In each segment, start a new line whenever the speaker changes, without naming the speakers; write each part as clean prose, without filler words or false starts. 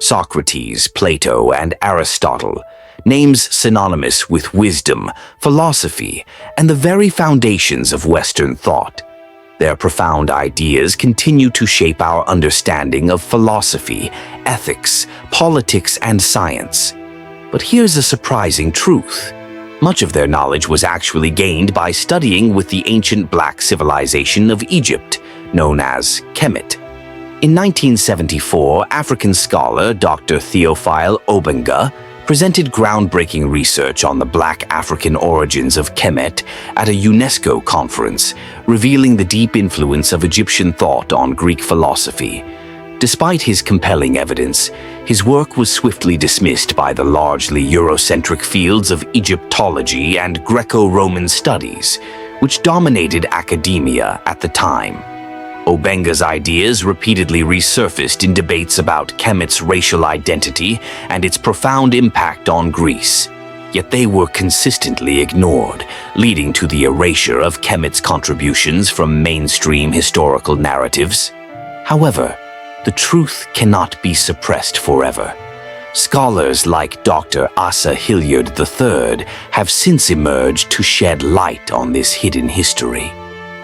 Socrates, Plato, and Aristotle, names synonymous with wisdom, philosophy, and the very foundations of Western thought. Their profound ideas continue to shape our understanding of philosophy, ethics, politics, and science. But here's a surprising truth. Much of their knowledge was actually gained by studying with the ancient black civilization of Egypt, known as Kemet. In 1974, African scholar Dr. Theophile Obenga presented groundbreaking research on the black African origins of Kemet at a UNESCO conference, revealing the deep influence of Egyptian thought on Greek philosophy. Despite his compelling evidence, his work was swiftly dismissed by the largely Eurocentric fields of Egyptology and Greco-Roman studies, which dominated academia at the time. Obenga's ideas repeatedly resurfaced in debates about Kemet's racial identity and its profound impact on Greece. Yet they were consistently ignored, leading to the erasure of Kemet's contributions from mainstream historical narratives. However, the truth cannot be suppressed forever. Scholars like Dr. Asa Hilliard III have since emerged to shed light on this hidden history.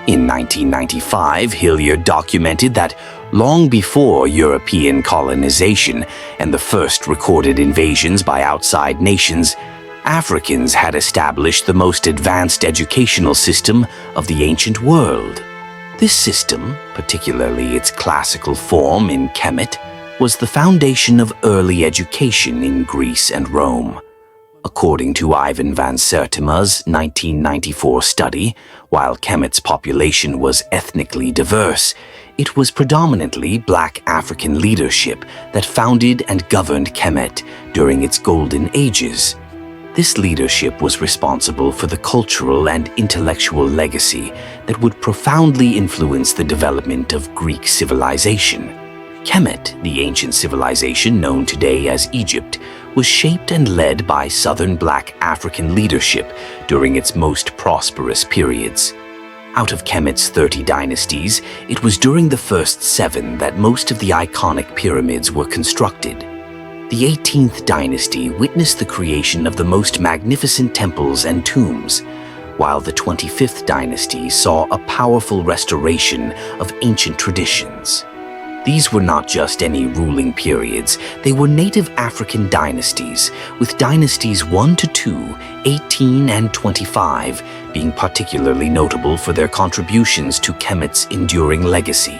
In 1995, Hilliard documented that long before European colonization and the first recorded invasions by outside nations, Africans had established the most advanced educational system of the ancient world. This system, particularly its classical form in Kemet, was the foundation of early education in Greece and Rome. According to Ivan van Sertima's 1994 study, while Kemet's population was ethnically diverse, it was predominantly black African leadership that founded and governed Kemet during its golden ages. This leadership was responsible for the cultural and intellectual legacy that would profoundly influence the development of Greek civilization. Kemet, the ancient civilization known today as Egypt, was shaped and led by southern black African leadership during its most prosperous periods. Out of Kemet's 30 dynasties, it was during the first 7 that most of the iconic pyramids were constructed. The 18th dynasty witnessed the creation of the most magnificent temples and tombs, while the 25th dynasty saw a powerful restoration of ancient traditions. These were not just any ruling periods, they were native African dynasties, with dynasties 1 to 2, 18, and 25 being particularly notable for their contributions to Kemet's enduring legacy.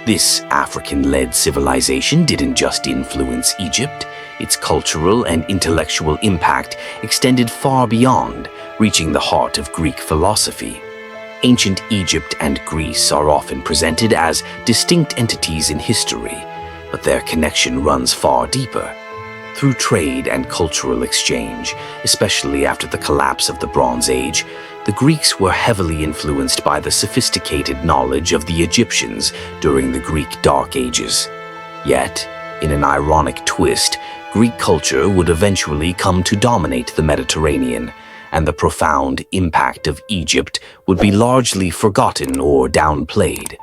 This African-led civilization didn't just influence Egypt, its cultural and intellectual impact extended far beyond, reaching the heart of Greek philosophy. Ancient Egypt and Greece are often presented as distinct entities in history, but their connection runs far deeper. Through trade and cultural exchange, especially after the collapse of the Bronze Age, the Greeks were heavily influenced by the sophisticated knowledge of the Egyptians during the Greek Dark Ages. Yet, in an ironic twist, Greek culture would eventually come to dominate the Mediterranean, and the profound impact of Egypt would be largely forgotten or downplayed.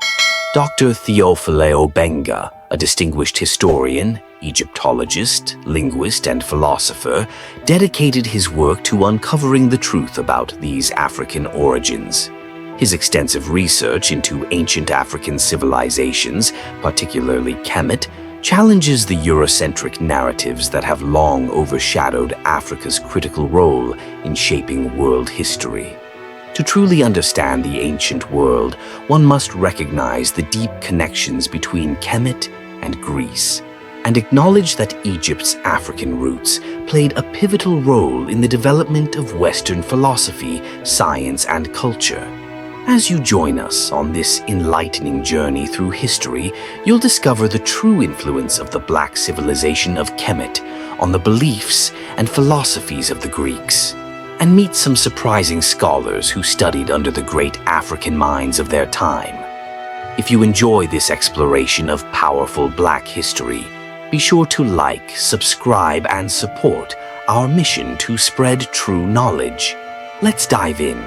Dr. Theophile Obenga, a distinguished historian, Egyptologist, linguist, and philosopher, dedicated his work to uncovering the truth about these African origins. His extensive research into ancient African civilizations, particularly Kemet, challenges the Eurocentric narratives that have long overshadowed Africa's critical role in shaping world history. To truly understand the ancient world, one must recognize the deep connections between Kemet and Greece, and acknowledge that Egypt's African roots played a pivotal role in the development of Western philosophy, science, and culture. As you join us on this enlightening journey through history, you'll discover the true influence of the black civilization of Kemet on the beliefs and philosophies of the Greeks, and meet some surprising scholars who studied under the great African minds of their time. If you enjoy this exploration of powerful black history, be sure to like, subscribe, and support our mission to spread true knowledge. Let's dive in.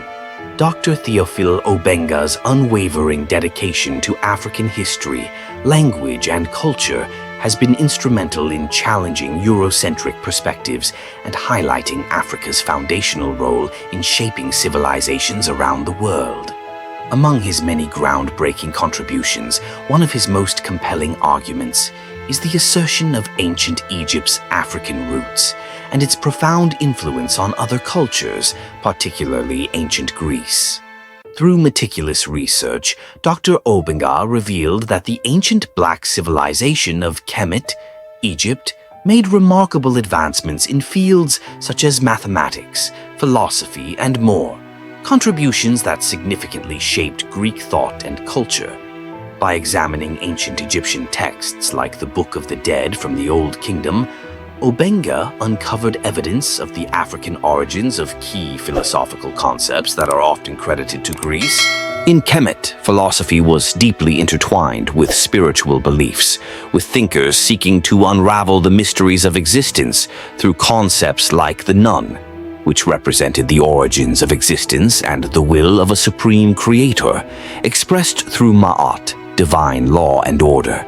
Dr. Theophile Obenga's unwavering dedication to African history, language, and culture has been instrumental in challenging Eurocentric perspectives and highlighting Africa's foundational role in shaping civilizations around the world. Among his many groundbreaking contributions, one of his most compelling arguments is the assertion of ancient Egypt's African roots and its profound influence on other cultures, particularly ancient Greece. Through meticulous research, Dr. Obenga revealed that the ancient black civilization of Kemet, Egypt, made remarkable advancements in fields such as mathematics, philosophy, and more, contributions that significantly shaped Greek thought and culture. By examining ancient Egyptian texts like the Book of the Dead from the Old Kingdom, Obenga uncovered evidence of the African origins of key philosophical concepts that are often credited to Greece. In Kemet, philosophy was deeply intertwined with spiritual beliefs, with thinkers seeking to unravel the mysteries of existence through concepts like the nun, which represented the origins of existence and the will of a supreme creator, expressed through Maat, divine law and order.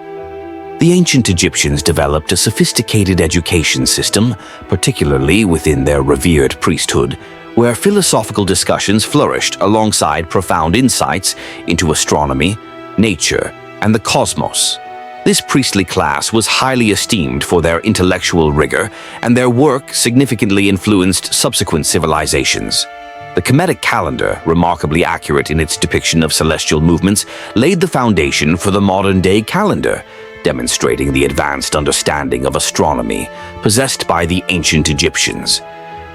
The ancient Egyptians developed a sophisticated education system, particularly within their revered priesthood, where philosophical discussions flourished alongside profound insights into astronomy, nature, and the cosmos. This priestly class was highly esteemed for their intellectual rigor, and their work significantly influenced subsequent civilizations. The Kemetic calendar, remarkably accurate in its depiction of celestial movements, laid the foundation for the modern-day calendar, demonstrating the advanced understanding of astronomy possessed by the ancient Egyptians.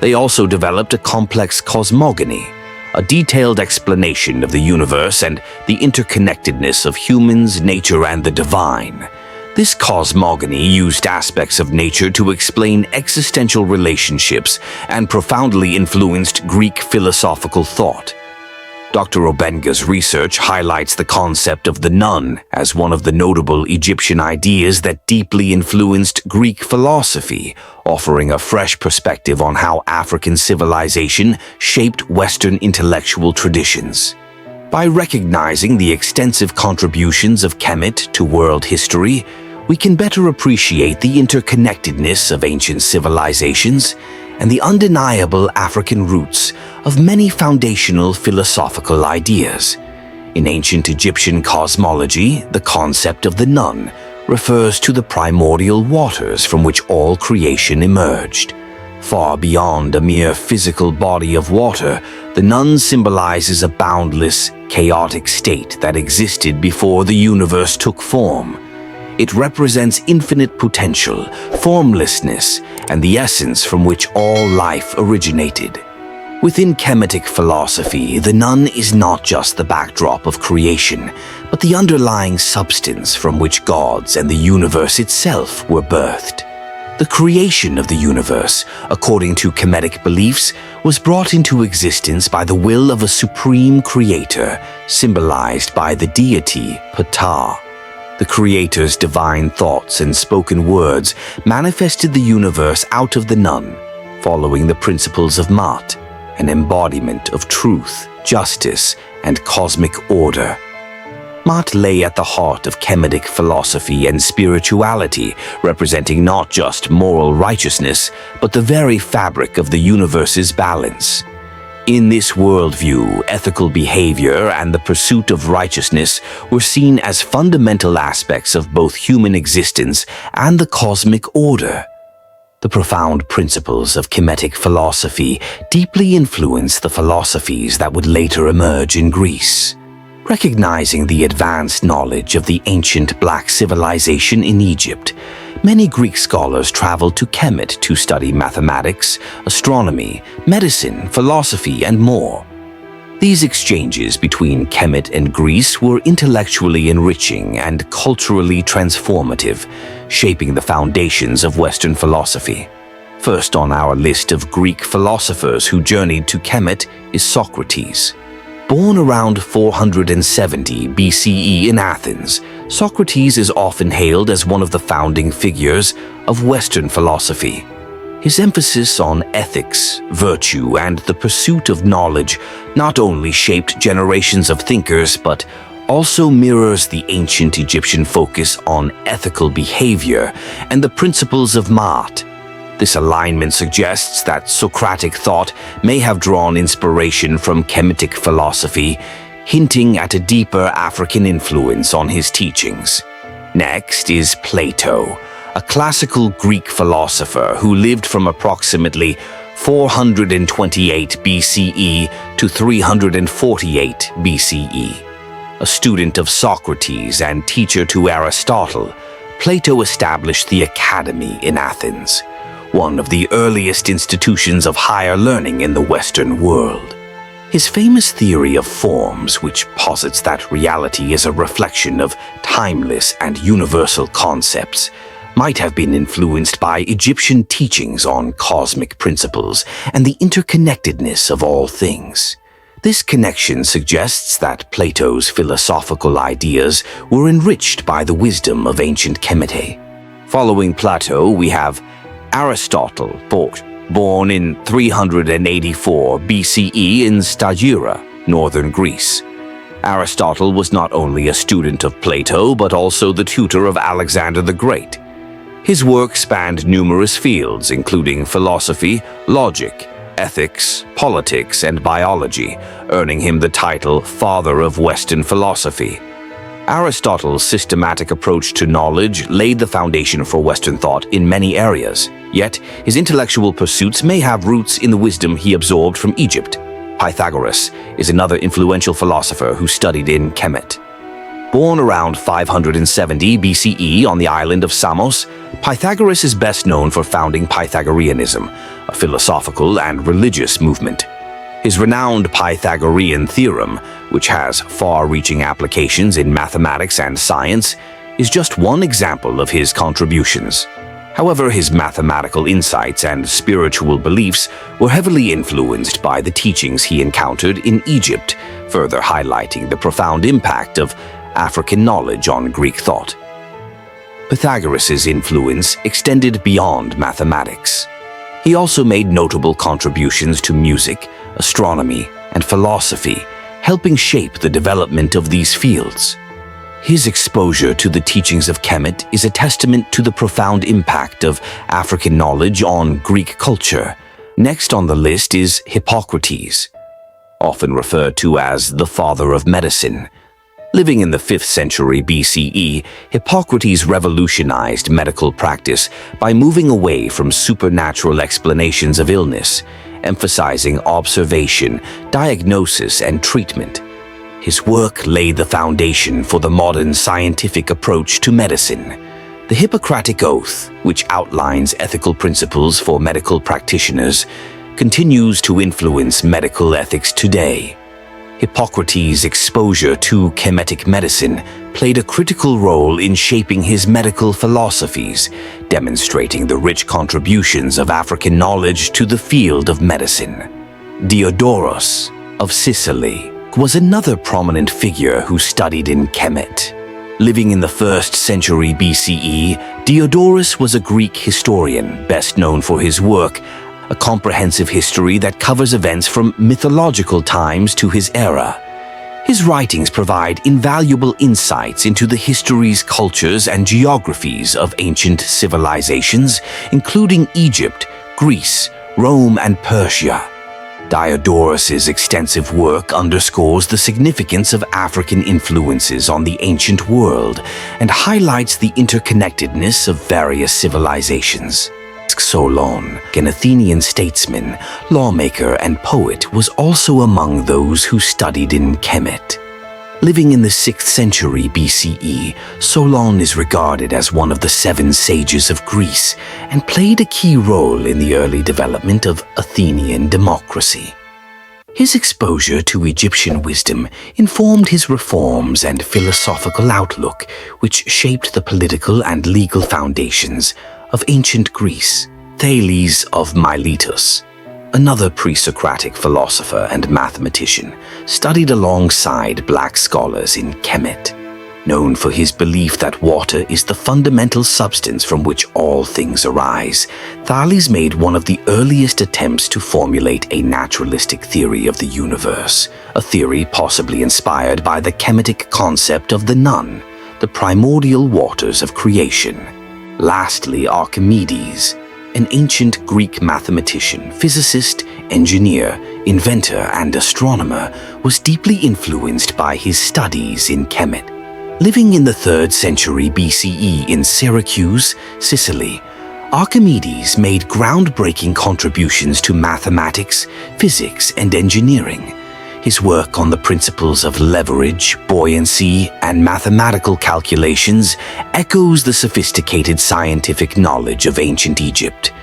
They also developed a complex cosmogony, a detailed explanation of the universe and the interconnectedness of humans, nature, and the divine. This cosmogony used aspects of nature to explain existential relationships and profoundly influenced Greek philosophical thought. Dr. Obenga's research highlights the concept of the nun as one of the notable Egyptian ideas that deeply influenced Greek philosophy, offering a fresh perspective on how African civilization shaped Western intellectual traditions. By recognizing the extensive contributions of Kemet to world history, we can better appreciate the interconnectedness of ancient civilizations and the undeniable African roots of many foundational philosophical ideas. In ancient Egyptian cosmology, the concept of the nun refers to the primordial waters from which all creation emerged. Far beyond a mere physical body of water, the nun symbolizes a boundless, chaotic state that existed before the universe took form. It represents infinite potential, formlessness, and the essence from which all life originated. Within Kemetic philosophy, the nun is not just the backdrop of creation, but the underlying substance from which gods and the universe itself were birthed. The creation of the universe, according to Kemetic beliefs, was brought into existence by the will of a supreme creator, symbolized by the deity Ptah. The creator's divine thoughts and spoken words manifested the universe out of the nun, following the principles of Maat, an embodiment of truth, justice, and cosmic order. Maat lay at the heart of Kemetic philosophy and spirituality, representing not just moral righteousness, but the very fabric of the universe's balance. In this worldview, ethical behavior and the pursuit of righteousness were seen as fundamental aspects of both human existence and the cosmic order. The profound principles of Kemetic philosophy deeply influenced the philosophies that would later emerge in Greece. Recognizing the advanced knowledge of the ancient black civilization in Egypt, many Greek scholars traveled to Kemet to study mathematics, astronomy, medicine, philosophy, and more. These exchanges between Kemet and Greece were intellectually enriching and culturally transformative, shaping the foundations of Western philosophy. First on our list of Greek philosophers who journeyed to Kemet is Socrates. Born around 470 BCE in Athens, Socrates is often hailed as one of the founding figures of Western philosophy. His emphasis on ethics, virtue, and the pursuit of knowledge not only shaped generations of thinkers, but also mirrors the ancient Egyptian focus on ethical behavior and the principles of Maat. This alignment suggests that Socratic thought may have drawn inspiration from Kemetic philosophy, hinting at a deeper African influence on his teachings. Next is Plato, a classical Greek philosopher who lived from approximately 428 BCE to 348 BCE. A student of Socrates and teacher to Aristotle, Plato established the Academy in Athens, one of the earliest institutions of higher learning in the Western world. His famous theory of forms, which posits that reality is a reflection of timeless and universal concepts, might have been influenced by Egyptian teachings on cosmic principles and the interconnectedness of all things. This connection suggests that Plato's philosophical ideas were enriched by the wisdom of ancient Kemet. Following Plato, we have Aristotle, born in 384 BCE in Stagira, northern Greece. Aristotle was not only a student of Plato, but also the tutor of Alexander the Great. His work spanned numerous fields, including philosophy, logic, ethics, politics, and biology, earning him the title Father of Western Philosophy. Aristotle's systematic approach to knowledge laid the foundation for Western thought in many areas, yet his intellectual pursuits may have roots in the wisdom he absorbed from Egypt. Pythagoras is another influential philosopher who studied in Kemet. Born around 570 BCE on the island of Samos, Pythagoras is best known for founding Pythagoreanism, a philosophical and religious movement. His renowned Pythagorean theorem, which has far-reaching applications in mathematics and science, is just one example of his contributions. However, his mathematical insights and spiritual beliefs were heavily influenced by the teachings he encountered in Egypt, further highlighting the profound impact of African knowledge on Greek thought. Pythagoras' influence extended beyond mathematics. He also made notable contributions to music, astronomy, and philosophy, helping shape the development of these fields. His exposure to the teachings of Kemet is a testament to the profound impact of African knowledge on Greek culture. Next on the list is Hippocrates, often referred to as the father of medicine. Living in the 5th century BCE, Hippocrates revolutionized medical practice by moving away from supernatural explanations of illness, emphasizing observation, diagnosis, and treatment. His work laid the foundation for the modern scientific approach to medicine. The Hippocratic Oath, which outlines ethical principles for medical practitioners, continues to influence medical ethics today. Hippocrates' exposure to Kemetic medicine played a critical role in shaping his medical philosophies, demonstrating the rich contributions of African knowledge to the field of medicine. Diodorus of Sicily was another prominent figure who studied in Kemet. Living in the 1st century BCE, Diodorus was a Greek historian best known for his work, a comprehensive history that covers events from mythological times to his era. His writings provide invaluable insights into the histories, cultures, and geographies of ancient civilizations, including Egypt, Greece, Rome, and Persia. Diodorus' extensive work underscores the significance of African influences on the ancient world and highlights the interconnectedness of various civilizations. Solon, an Athenian statesman, lawmaker, and poet, was also among those who studied in Kemet. Living in the 6th century BCE, Solon is regarded as one of the 7 sages of Greece and played a key role in the early development of Athenian democracy. His exposure to Egyptian wisdom informed his reforms and philosophical outlook, which shaped the political and legal foundations of ancient Greece. Thales of Miletus, another pre-Socratic philosopher and mathematician, studied alongside black scholars in Kemet. Known for his belief that water is the fundamental substance from which all things arise, Thales made one of the earliest attempts to formulate a naturalistic theory of the universe, a theory possibly inspired by the Kemetic concept of the Nun, the primordial waters of creation. Lastly, Archimedes, an ancient Greek mathematician, physicist, engineer, inventor, and astronomer, was deeply influenced by his studies in Kemet. Living in the 3rd century BCE in Syracuse, Sicily, Archimedes made groundbreaking contributions to mathematics, physics, and engineering. His work on the principles of leverage, buoyancy, and mathematical calculations echoes the sophisticated scientific knowledge of ancient Egypt.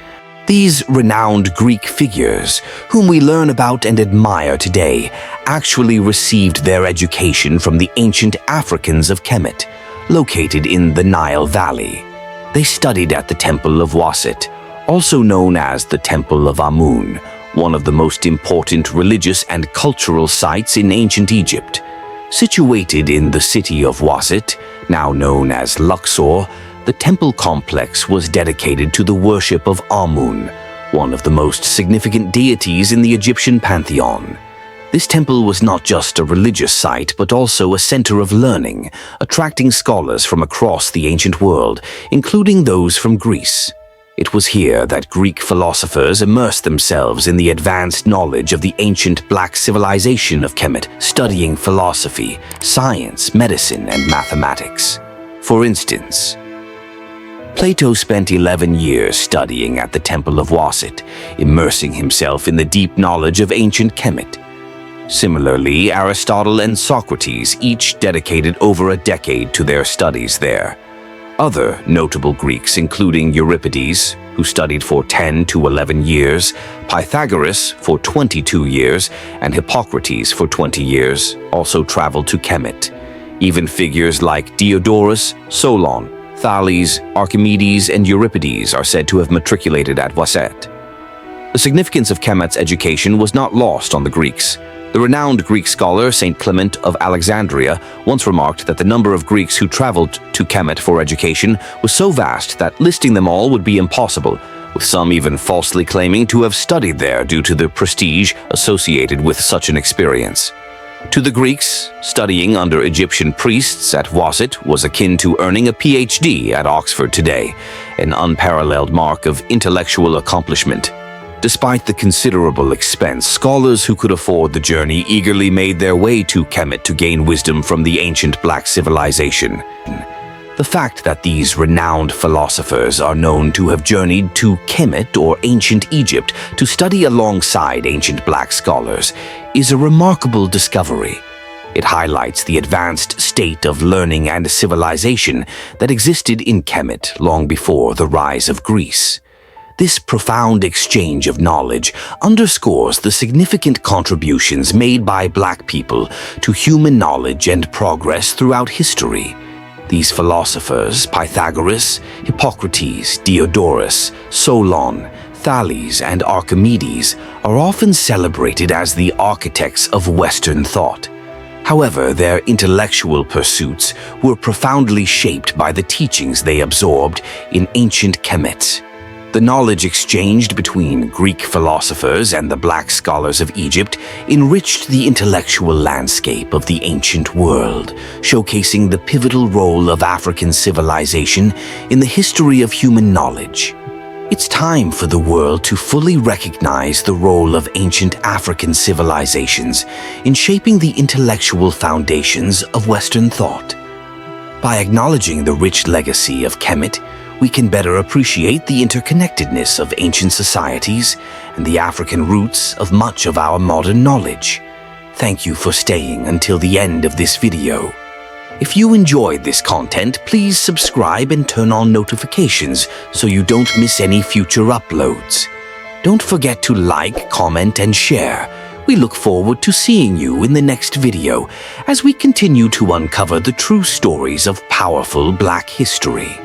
These renowned Greek figures, whom we learn about and admire today, actually received their education from the ancient Africans of Kemet, located in the Nile Valley. They studied at the Temple of Waset, also known as the Temple of Amun, one of the most important religious and cultural sites in ancient Egypt. Situated in the city of Waset, now known as Luxor, the temple complex was dedicated to the worship of Amun, one of the most significant deities in the Egyptian pantheon. This temple was not just a religious site, but also a center of learning, attracting scholars from across the ancient world, including those from Greece. It was here that Greek philosophers immersed themselves in the advanced knowledge of the ancient black civilization of Kemet, studying philosophy, science, medicine, and mathematics. For instance, Plato spent 11 years studying at the Temple of Waset, immersing himself in the deep knowledge of ancient Kemet. Similarly, Aristotle and Socrates each dedicated over a decade to their studies there. Other notable Greeks, including Euripides, who studied for 10 to 11 years, Pythagoras for 22 years, and Hippocrates for 20 years, also traveled to Kemet. Even figures like Diodorus, Solon, Thales, Archimedes, and Euripides are said to have matriculated at Waset. The significance of Kemet's education was not lost on the Greeks. The renowned Greek scholar St. Clement of Alexandria once remarked that the number of Greeks who traveled to Kemet for education was so vast that listing them all would be impossible, with some even falsely claiming to have studied there due to the prestige associated with such an experience. To the Greeks, studying under Egyptian priests at Waset was akin to earning a PhD at Oxford today, an unparalleled mark of intellectual accomplishment. Despite the considerable expense, scholars who could afford the journey eagerly made their way to Kemet to gain wisdom from the ancient black civilization. The fact that these renowned philosophers are known to have journeyed to Kemet or ancient Egypt to study alongside ancient black scholars is a remarkable discovery. It highlights the advanced state of learning and civilization that existed in Kemet long before the rise of Greece. This profound exchange of knowledge underscores the significant contributions made by black people to human knowledge and progress throughout history. These philosophers, Pythagoras, Hippocrates, Diodorus, Solon, Thales, and Archimedes, are often celebrated as the architects of Western thought. However, their intellectual pursuits were profoundly shaped by the teachings they absorbed in ancient Kemet. The knowledge exchanged between Greek philosophers and the black scholars of Egypt enriched the intellectual landscape of the ancient world, showcasing the pivotal role of African civilization in the history of human knowledge. It's time for the world to fully recognize the role of ancient African civilizations in shaping the intellectual foundations of Western thought. By acknowledging the rich legacy of Kemet, we can better appreciate the interconnectedness of ancient societies and the African roots of much of our modern knowledge. Thank you for staying until the end of this video. If you enjoyed this content, please subscribe and turn on notifications so you don't miss any future uploads. Don't forget to like, comment, and share. We look forward to seeing you in the next video as we continue to uncover the true stories of powerful Black history.